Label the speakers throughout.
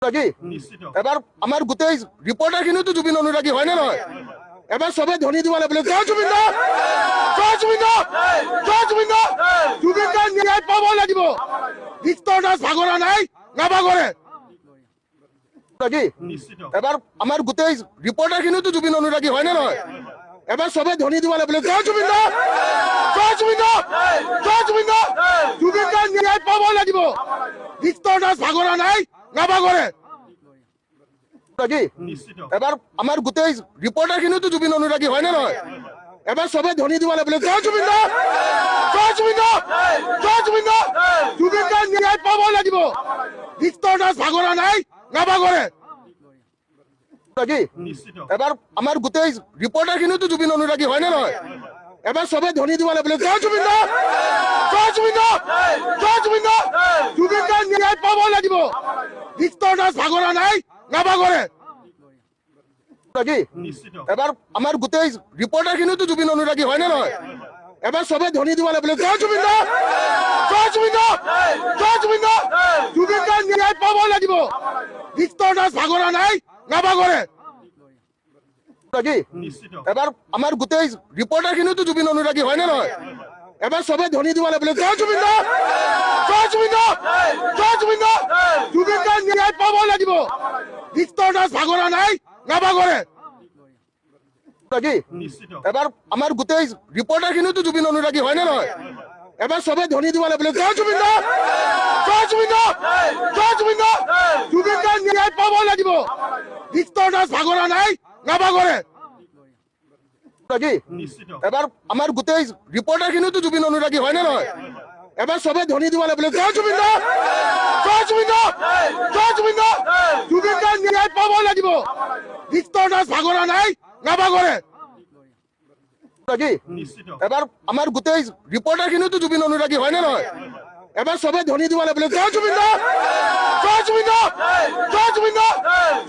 Speaker 1: নাকি এবার আমার গোটেই ৰিপৰ্টাৰখিনিওতো জুবিন অনুৰাগী হয়নে নহয়? এবাৰ চবে ধ্বনি দিব লাগিব, জয় জুবিন দা, জয় জুবিন দা, জয় জুবিন দা। জুবিন দাৰ ন্যায় পাব লাগিব। ভিক্টৰ দাস ভাগৰা নাই, নাভাগৰে নাকি এবাৰ আমাৰ গোটেই ৰিপৰ্টাৰখিনিওতো জুবিন অনুৰাগী হয়নে নহয়? এবাৰ চবে ধ্বনি দিব লাগিব, জয় জুবিন দা, জয় জুবিন দা, জয় জুবিন দা। জুবিন দাৰ ন্যায় পাব লাগিব। ভিক্টৰ দাস ভাগৰা নাই, নাভাগৰে নাকি এবাৰ আমাৰ গোটেই ৰিপৰ্টাৰখিনিওতো জুবিন অনুৰাগী হয়নে নহয়? এবাৰ চবে ধ্বনি দিব লাগিব, জয় জুবিন দা, জয় জুবিন দা, জয় জুবিন দা। জুবিন দাৰ ন্যায় পাব লাগিব। ভিক্টৰ দাস ভাগৰা নাই, নাভাগৰে নাকি এবাৰ আমাৰ গোটেই ৰিপৰ্টাৰখিনিওতো জুবিন অনুৰাগী হয়নে নহয়? এবাৰ চবে ধ্বনি দিব লাগিব, জয় জুবিন দা, জয় জুবিন দা, জয় জুবিন দা। জুবিন দাৰ ন্যায় পাব লাগিব। ভিক্টৰ দাস ভাগৰা নাই, নাভাগৰে নাকি এবাৰ আমাৰ গোটেই ৰিপৰ্টাৰখিনিওতো জুবিন অনুৰাগী হয়নে নহয়? এবাৰ চবে ধ্বনি দিব লাগিব, জয় জুবিন দা, জয় জুবিন দা, জয় জুবিন দা। জুবিন দাৰ ন্যায় পাব লাগিব। ভিক্টৰ দাস ভাগৰা নাই, নাভাগৰে নাকি এবাৰ আমাৰ গোটেই ৰিপৰ্টাৰখিনিওতো জুবিন অনুৰাগী হয়নে নহয়? এবাৰ চবে ধ্বনি দিব লাগিব, জয় জুবিন দা, জয় জুবিন দা, জয় জুবিন দা। জুবিন দাৰ ন্যায় পাব লাগিব। ভিক্টৰ দাস ভাগৰা নাই, নাভাগৰে নাকি এবাৰ আমাৰ গোটেই ৰিপৰ্টাৰখিনিওতো জুবিন অনুৰাগী হয়নে নহয়? এবাৰ চবে ধ্বনি দিব লাগিব, জয় জুবিন দা, জয় জুবিন দা, জয় জুবিন দা। জুবিন দাৰ ন্যায় পাব লাগিব। ভিক্টৰ দাস ভাগৰা নাই, নাভাগৰে নাকি এবাৰ আমাৰ গোটেই ৰিপৰ্টাৰখিনিওতো জুবিন অনুৰাগী হয়নে নহয়? এবাৰ চবে ধ্বনি দিব লাগিব, জয় জুবিন দা, জয় জুবিন দা, জয় জুবিন দা। জুবিন দাৰ ন্যায় পাব লাগিব। ভিক্টৰ দাস ভাগৰা নাই, নাভাগৰে নাকি এবাৰ আমাৰ গোটেই ৰিপৰ্টাৰখিনিওতো জুবিন অনুৰাগী হয়নে নহয়? এবাৰ চবে ধ্বনি দিব লাগিব, জয় জুবিন দা, জয় জুবিন দা, জয় জুবিন দা।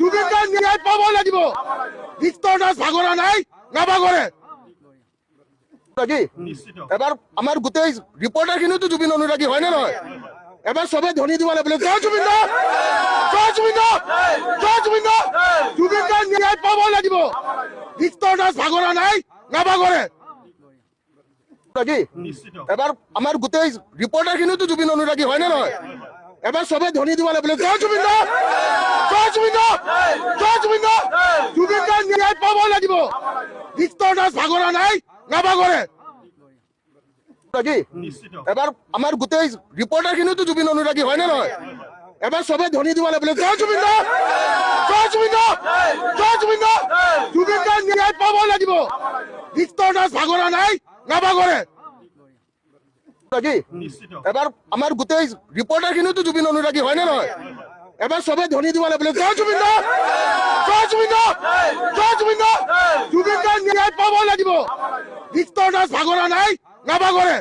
Speaker 1: জুবিন দাৰ ন্যায় পাব লাগিব। ভিক্টৰ দাস ভাগৰা নাই, নাভাগৰে নাকি এবাৰ আমাৰ গোটেই ৰিপৰ্টাৰখিনিওতো জুবিন অনুৰাগী হয়নে নহয়? এবাৰ চবে ধ্বনি দিব লাগিব, জয় জুবিন দা, জয় জুবিন দা, জয় জুবিন দা। জুবিন দাৰ ন্যায় পাব লাগিব। ভিক্টৰ দাস ভাগৰা নাই, নাভাগৰে নাকি এবাৰ আমাৰ গোটেই ৰিপৰ্টাৰখিনিওতো জুবিন অনুৰাগী হয়নে নহয়? এবাৰ চবে ধ্বনি দিব লাগিব, জয় জুবিন দা, জয় জুবিন দা, জয় জুবিন দা। জুবিন দাৰ ন্যায় পাব লাগিব। ভিক্টৰ দাস ভাগৰা নাই, নাভাগৰে নাকি এবাৰ আমাৰ গোটেই ৰিপৰ্টাৰখিনিওতো জুবিন অনুৰাগী হয়নে নহয়? এবাৰ চবে ধ্বনি দিব লাগিব, জয় জুবিন দা, জয় জুবিন দা, জয় জুবিন দা। জুবিন দাৰ ন্যায় পাব লাগিব। ভিক্টৰ দাস ভাগৰা নাই, নাভাগৰে নাকি এবাৰ আমাৰ গোটেই ৰিপৰ্টাৰখিনিওতো জুবিন অনুৰাগী হয়নে নহয়? এবাৰ চবে ধ্বনি দিব লাগিব, জয় জুবিন দা, জয় জুবিন দা, জয় জুবিন দা। জুবিন দাৰ ন্যায় পাব লাগিব। ভিক্টৰ দাস ভাগৰা নাই, নাভাগৰে